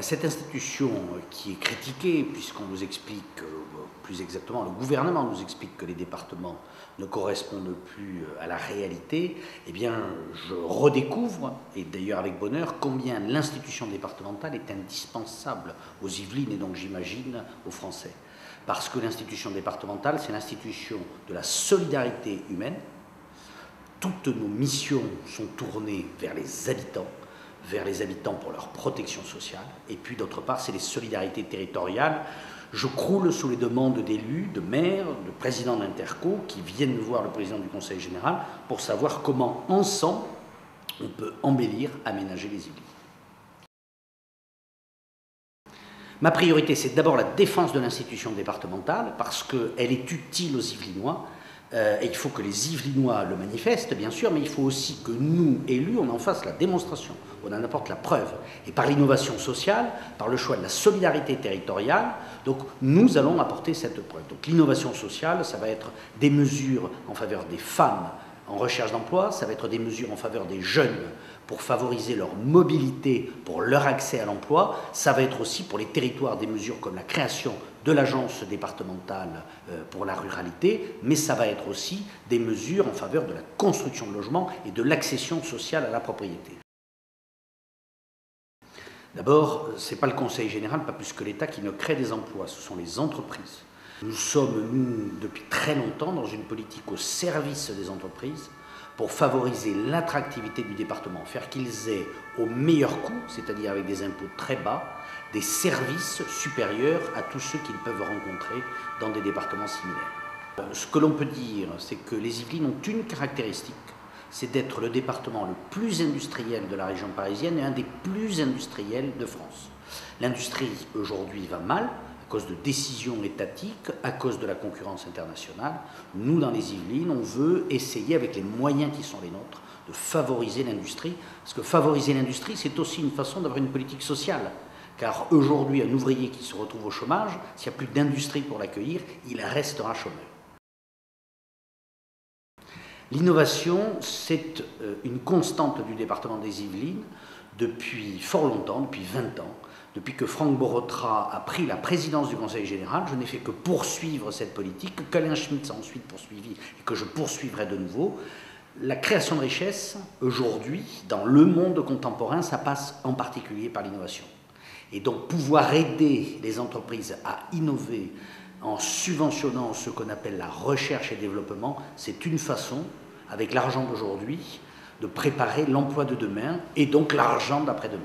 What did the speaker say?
Cette institution qui est critiquée, puisqu'on nous explique, plus exactement, le gouvernement nous explique que les départements ne correspondent plus à la réalité, eh bien, je redécouvre, et d'ailleurs avec bonheur, combien l'institution départementale est indispensable aux Yvelines et donc, j'imagine, aux Français. Parce que l'institution départementale, c'est l'institution de la solidarité humaine. Toutes nos missions sont tournées vers les habitants pour leur protection sociale, et puis d'autre part, c'est les solidarités territoriales. Je croule sous les demandes d'élus, de maires, de présidents d'interco qui viennent voir le président du Conseil général pour savoir comment, ensemble, on peut embellir, aménager les Yvelines. Ma priorité, c'est d'abord la défense de l'institution départementale, parce qu'elle est utile aux Yvelinois. Et il faut que les Yvelinois le manifestent, bien sûr, mais il faut aussi que nous, élus, on en fasse la démonstration, on en apporte la preuve. Et par l'innovation sociale, par le choix de la solidarité territoriale, donc nous allons apporter cette preuve. Donc l'innovation sociale, ça va être des mesures en faveur des femmes en recherche d'emploi, ça va être des mesures en faveur des jeunes pour favoriser leur mobilité, pour leur accès à l'emploi. Ça va être aussi pour les territoires des mesures comme la création de l'agence départementale pour la ruralité, mais ça va être aussi des mesures en faveur de la construction de logements et de l'accession sociale à la propriété. D'abord, ce n'est pas le Conseil général, pas plus que l'État, qui ne crée des emplois, ce sont les entreprises. Nous sommes, nous, depuis très longtemps, dans une politique au service des entreprises pour favoriser l'attractivité du département, faire qu'ils aient au meilleur coût, c'est-à-dire avec des impôts très bas, des services supérieurs à tous ceux qu'ils peuvent rencontrer dans des départements similaires. Ce que l'on peut dire, c'est que les Yvelines ont une caractéristique, c'est d'être le département le plus industriel de la région parisienne et un des plus industriels de France. L'industrie, aujourd'hui, va mal, à cause de décisions étatiques, à cause de la concurrence internationale. Nous, dans les Yvelines, on veut essayer, avec les moyens qui sont les nôtres, de favoriser l'industrie. Parce que favoriser l'industrie, c'est aussi une façon d'avoir une politique sociale. Car aujourd'hui, un ouvrier qui se retrouve au chômage, s'il n'y a plus d'industrie pour l'accueillir, il restera chômeur. L'innovation, c'est une constante du département des Yvelines depuis fort longtemps, depuis 20 ans. Depuis que Franck Borotra a pris la présidence du Conseil général, je n'ai fait que poursuivre cette politique, qu'Alain Schmitz a ensuite poursuivi et que je poursuivrai de nouveau. La création de richesse, aujourd'hui, dans le monde contemporain, ça passe en particulier par l'innovation. Et donc pouvoir aider les entreprises à innover en subventionnant ce qu'on appelle la recherche et développement, c'est une façon, avec l'argent d'aujourd'hui, de préparer l'emploi de demain et donc l'argent d'après-demain.